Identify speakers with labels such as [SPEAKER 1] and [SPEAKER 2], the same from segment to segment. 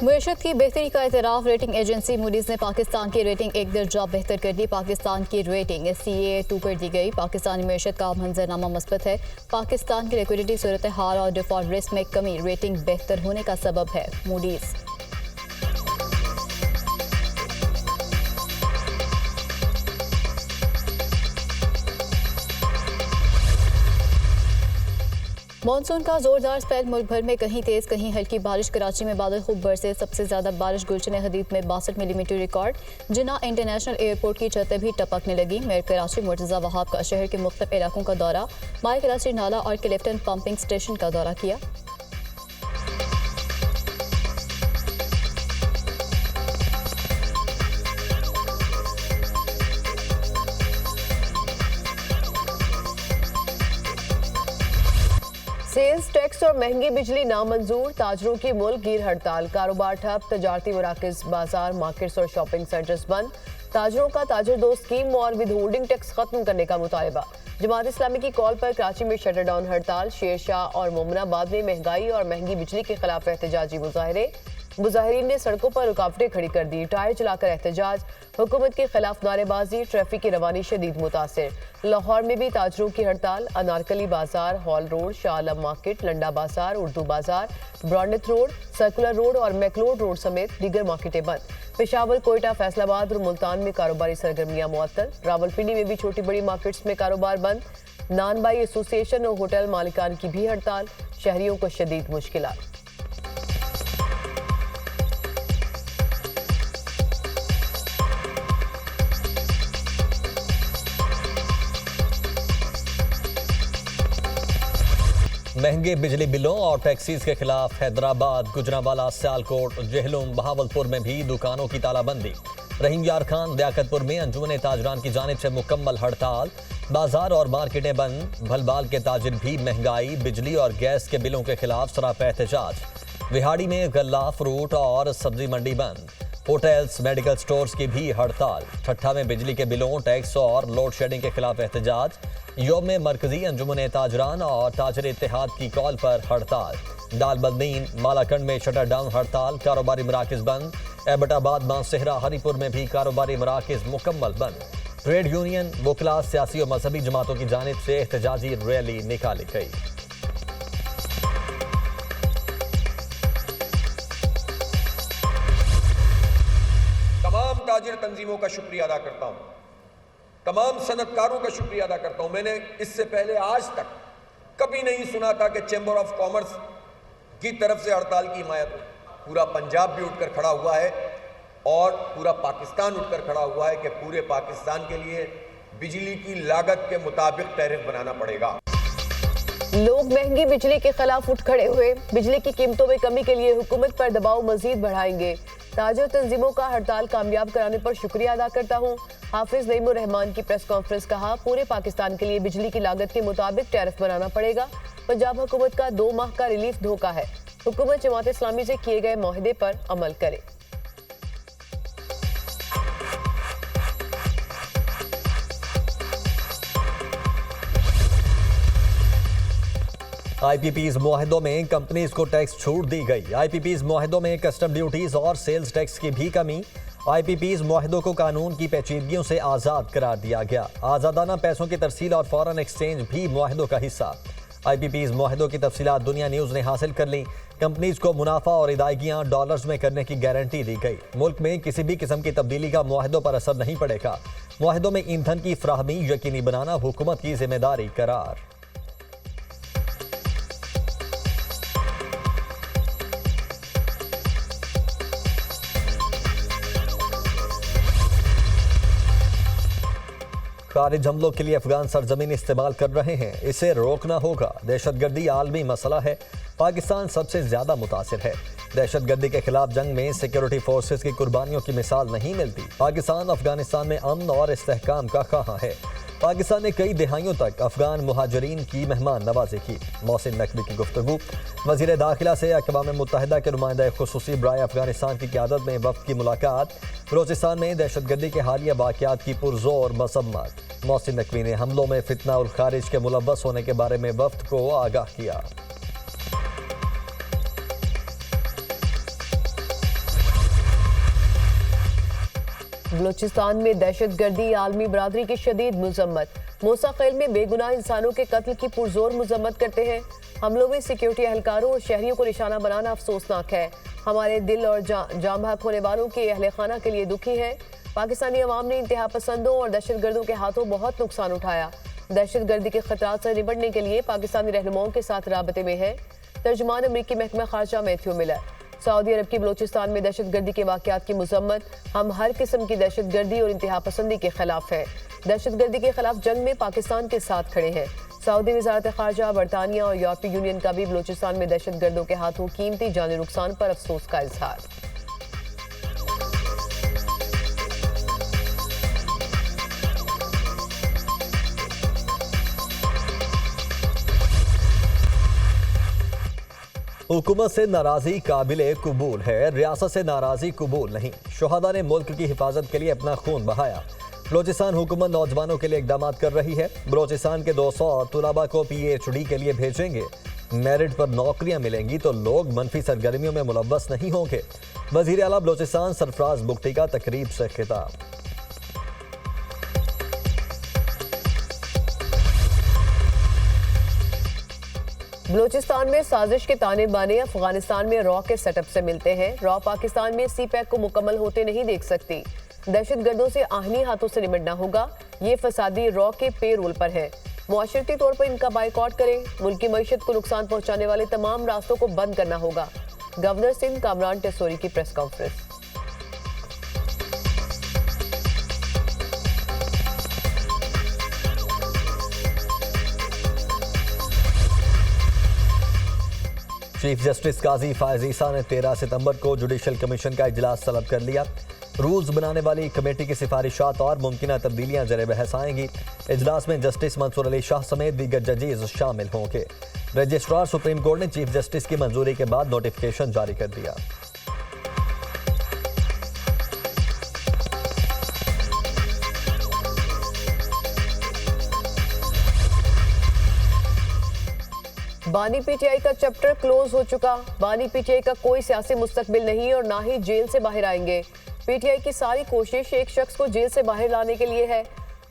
[SPEAKER 1] मुईशत की बेहतरी का इतराफ़। रेटिंग एजेंसी मूडीज़ ने पाकिस्तान की रेटिंग एक दर्जा बेहतर कर दी। पाकिस्तान की रेटिंग CA2 कर दी गई। पाकिस्तानी मुईशत का मंजरनामा मस्बत है। पाकिस्तान की लिक्विडिटी सूरत हाल और डिफ़ॉल्ट रिस्क में कमी रेटिंग बेहतर होने का सबब है। मूडीज़ मॉनसून का जोरदार स्पेल। मुल्क भर में कहीं तेज कहीं हल्की बारिश। कराची में बादल खूब बरसे। सबसे ज्यादा बारिश गुलशन हदीद में 62 मिलीमीटर रिकॉर्ड। जिन्ना इंटरनेशनल एयरपोर्ट की छतें भी टपकने लगी। मेयर कराची मुर्तज़ा वहाब का शहर के मुख्तलिफ इलाकों का दौरा। माय कराची नाला और क्लिफ्टन पंपिंग स्टेशन का दौरा किया।
[SPEAKER 2] सेल्स टैक्स और महंगी बिजली नामंजूर। ताजरों की मुल्क गिर हड़ताल। कारोबार ठप। तजारती मराकज, बाजार, मार्केट्स और शॉपिंग सेंटर्स बंद। ताजरों का ताजर दोस्त स्कीम और विद होल्डिंग टैक्स खत्म करने का मुतालबा। जमात इस्लामी की कॉल पर कराची में शटर डाउन हड़ताल। शेरशाह और मोमनाबाद में महंगाई और महंगी बिजली के खिलाफ एहतजाजी मुजाहरे। मुजाहिरीन ने सड़कों पर रुकावटें खड़ी कर दी। टायर चलाकर एहतजाज। हुकूमत के खिलाफ नारेबाजी। ट्रैफिक की रवानी शदीद मुतासिर। लाहौर में भी ताजरों की हड़ताल। अनारकली बाजार, hall road, Shah Alam market, Landa बाजार, उर्दू बाजार, ब्रॉन्डथ रोड, सर्कुलर रोड और मैकलोड रोड समेत दीगर मार्केटें बंद। पेशावर, कोयटा, फैसलाबाद और मुल्तान में कारोबारी सरगर्मियां मुअत्तल। रावलपिंडी में भी छोटी बड़ी मार्केट्स में कारोबार बंद। नानबाई एसोसिएशन और होटल मालिकान की भी हड़ताल। शहरियों को शदीद मुश्किलात।
[SPEAKER 3] महंगे बिजली बिलों और टैक्सीज के खिलाफ हैदराबाद, गुजरांवाला, सियालकोट, जेहलुम, बहावलपुर में भी दुकानों की तालाबंदी। रहीम यार खान, लियाकतपुर में अंजुमन ताजरान की जानिब से मुकम्मल हड़ताल। बाजार और मार्केटें बंद। भलबाल के ताजिर भी महंगाई, बिजली और गैस के बिलों के खिलाफ सरापा एहतजाज। विहाड़ी में गल्ला, फ्रूट और सब्जी मंडी बंद। होटल्स, मेडिकल स्टोर्स की भी हड़ताल। ठट्ठा में बिजली के बिलों, टैक्स और लोड शेडिंग के खिलाफ एहतजाज। योम में मरकजी अंजुमन ताजरान और ताजर इत्तेहाद की कॉल पर हड़ताल। दालबदीन, मालाकंड में शटर डाउन हड़ताल। कारोबारी मराकज बंद। एबटाबाद, मानसेहरा, हरीपुर में भी कारोबारी मराकज मुकम्मल बंद। ट्रेड यूनियन, वकला, सियासी और मजहबी जमातों की जानिब से एहतजाजी रैली निकाली गई।
[SPEAKER 4] तमाम ताजिर तंजीमों का शुक्रिया अदा करता हूँ। तमाम सनतकारों का शुक्रिया अदा करता हूँ। मैंने इससे पहले आज तक कभी नहीं सुना था कि चैम्बर ऑफ कॉमर्स की तरफ से हड़ताल की हिमायत हो। पूरा पंजाब भी उठकर खड़ा हुआ है और पूरा पाकिस्तान उठकर खड़ा हुआ है कि पूरे पाकिस्तान के लिए बिजली की लागत के मुताबिक टैरिफ बनाना पड़ेगा।
[SPEAKER 2] लोग महंगी बिजली के खिलाफ उठ खड़े हुए। बिजली की कीमतों में कमी के लिए हुकूमत पर दबाव मजीद बढ़ाएंगे। ताजर तंजीमों का हड़ताल कामयाब कराने पर शुक्रिया अदा करता हूँ। हाफिज नईमुर रहमान की प्रेस कॉन्फ्रेंस। कहा, पूरे पाकिस्तान के लिए बिजली की लागत के मुताबिक टैरिफ बनाना पड़ेगा। पंजाब हुकूमत का 2 माह का रिलीफ धोखा है। हुकूमत जमात इस्लामी से किए गए मुआहदे पर अमल करे।
[SPEAKER 3] IPP's मुआहदों में कंपनीज को टैक्स छूट दी गई। IPP's मुआहदों में कस्टम ड्यूटीज और सेल्स टैक्स की भी कमी। IPP's मुआहदों को कानून की पेचीदगियों से आज़ाद करार दिया गया। आज़ादाना पैसों की तरसील और फॉरेन एक्सचेंज भी मुआहदों का हिस्सा। IPP's मुआहदों की तफसीलात दुनिया न्यूज़ ने हासिल कर ली। कंपनीज को मुनाफा और अदायगियाँ डॉलर्स में करने की गारंटी दी गई। मुल्क में किसी भी किस्म की तब्दीली का मुआहदों पर असर नहीं पड़ेगा। मुआहदों में ईंधन की फ्राहमी यकीनी बनाना हुकूमत की जिम्मेदारी करार। खारिज हमलों के लिए अफगान सरजमीन इस्तेमाल कर रहे हैं, इसे रोकना होगा। दहशतगर्दी आलमी मसला है, पाकिस्तान सबसे ज्यादा मुतासिर है। दहशतगर्दी के खिलाफ जंग में सिक्योरिटी फोर्सेस की कुर्बानियों की मिसाल नहीं मिलती। पाकिस्तान अफगानिस्तान में अमन और इस्तेहकाम का ख्वाह है। पाकिस्तान ने कई दिहाइयों तक अफगान मुहाजिरीन की मेहमान नवाजी की। मोहसिन नकवी की गुफ्तगू। वज़ीर दाखिला से अक़वाम मुत्तहिदा के नुमाइंदा खुसूसी बराए अफगानिस्तान की क़यादत में वफ़द की मुलाकात। बलोचिस्तान में दहशतगर्दी के हालिया वाक़यात की पुरज़ोर मसम्मत। मोहसिन नकवी ने हमलों में फितना उल खारिज के मुलव्वस होने के बारे में वफ़द को आगाह किया।
[SPEAKER 2] बलूचिस्तान में दहशतगर्दी आलमी बरादरी की शदीद मजम्मत। मूसा खेल में बेगुनाह इंसानों के कत्ल की पुरजोर मजम्मत करते हैं। हमलों में सिक्योरिटी एहलकारों और शहरियों को निशाना बनाना अफसोसनाक है। हमारे दिल और जान बहक होने वालों के अहले खाना के लिए दुखी है। पाकिस्तानी अवाम ने इंतहा पसंदों और दहशतगर्दों के हाथों बहुत नुकसान उठाया। दहशतगर्दी के खतरात से निपटने के लिए पाकिस्तानी रहनुमाओं के साथ राबते में है। तर्जुमान अमरीकी महकमा खारजा मैथ्यू मिलर। सऊदी अरब की बलूचिस्तान में दहशतगर्दी के वाक़यात की मजम्मत। हम हर किस्म की दहशतगर्दी और इंतहा पसंदी के खिलाफ हैं। दहशतगर्दी के खिलाफ जंग में पाकिस्तान के साथ खड़े हैं। सऊदी वजारत खारजा, बरतानिया और यूरोपीय यूनियन का भी बलूचिस्तान में दहशतगर्दों के हाथों कीमती जानी नुकसान पर अफसोस का इजहार।
[SPEAKER 3] हुकूमत से नाराजी काबिले कबूल है, रियासत से नाराजी कबूल नहीं। शुहदा ने मुल्क की हिफाजत के लिए अपना खून बहाया। बलोचिस्तान हुकूमत नौजवानों के लिए इकदाम कर रही है। बलोचिस्तान के 200 तुलबा को PhD के लिए भेजेंगे। मेरिट पर नौकरियां मिलेंगी तो लोग मनफी सरगर्मियों में मुलव्वस नहीं होंगे। वजीर आला बलोचिस्तान सरफराज बुख्ती का तकरीब से खिताब।
[SPEAKER 2] बलूचिस्तान में साजिश के ताने बाने अफगानिस्तान में रॉ के सेटअप से मिलते हैं। रॉ पाकिस्तान में CPEC को मुकम्मल होते नहीं देख सकती। दहशतगर्दों से आहनी हाथों से निपटना होगा। ये फसादी रॉ के पे रोल पर है। मुआशरती तौर पर इनका बाइकआउट करें। मुल्क की मईशत को नुकसान पहुंचाने वाले तमाम रास्तों को बंद करना होगा। गवर्नर सिंध कामरान टेसोरी की प्रेस कॉन्फ्रेंस।
[SPEAKER 3] चीफ जस्टिस काजी फायज ईसा ने 13 सितंबर को जुडिशल कमीशन का इजलास तलब कर लिया। रूल्स बनाने वाली कमेटी की सिफारिशात और मुमकिन तब्दीलियां ज़ेर बहस आएंगी। इजलास में जस्टिस मंसूर अली शाह समेत दीगर जजेस शामिल होंगे। रजिस्ट्रार सुप्रीम कोर्ट ने चीफ जस्टिस की मंजूरी के बाद नोटिफिकेशन जारी कर दिया।
[SPEAKER 2] बानी PTI का चैप्टर क्लोज हो चुका। बानी PTI का कोई सियासी मुस्तकबिल नहीं और ना ही जेल से बाहर आएंगे। PTI की सारी कोशिश एक शख्स को जेल से बाहर लाने के लिए है।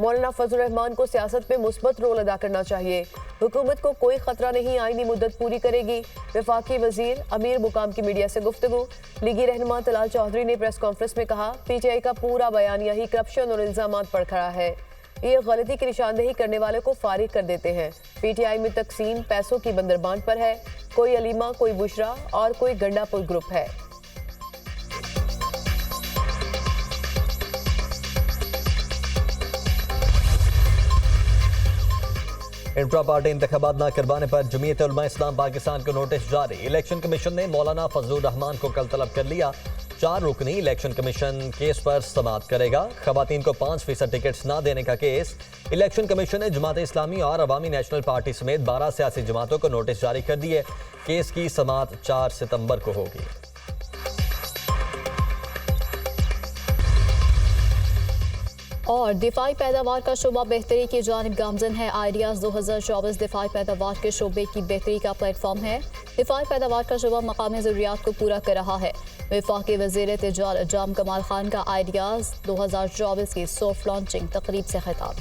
[SPEAKER 2] मौलाना फजल रहमान को सियासत में मुस्बत रोल अदा करना चाहिए। हुकूमत को कोई खतरा नहीं, आईनी मुद्दत पूरी करेगी। वफाकी वजीर अमीर मुकाम की मीडिया से गुफ्तगू। लीगी रहनुमा तलाल चौधरी ने प्रेस कॉन्फ्रेंस में कहा, PTI का पूरा बयानिया ही करप्शन और इल्जामात पर खड़ा है। ये गलती की निशानदेही करने वाले को फारिग कर देते हैं। PTI में तकसीम पैसों की बंदरबांट पर है। कोई अलीमा, कोई बुशरा और कोई गंडापुर ग्रुप है।
[SPEAKER 3] इंट्रा पार्टी इंतखाबात न करवाने पर जमीयत उलमा इस्लाम पाकिस्तान को नोटिस जारी। इलेक्शन कमीशन ने मौलाना फजलुर रहमान को कल तलब कर लिया। 4 रुकनी इलेक्शन कमीशन केस पर समाअत करेगा। खवातीन को 5% टिकट्स न देने का केस। इलेक्शन कमीशन ने जमात इस्लामी और अवामी नेशनल पार्टी समेत 12 सियासी जमातों को नोटिस जारी कर दिए। केस की समाअत 4 सितंबर को होगी।
[SPEAKER 1] और दिफाई पैदावार का शोबा बेहतरी की जानिब गामजन है। आइडियाज़ 2024 दिफाई पैदावार के शोबे की बेहतरी का प्लेटफॉर्म है। दिफाई पैदावार का शोबा मकामी ज़रूरियात को पूरा कर रहा है। वफाकी वज़ीर तिजारत जाम कमाल खान का आइडियाज़ 2024 की सॉफ्ट लॉन्चिंग तकरीब से खिताब।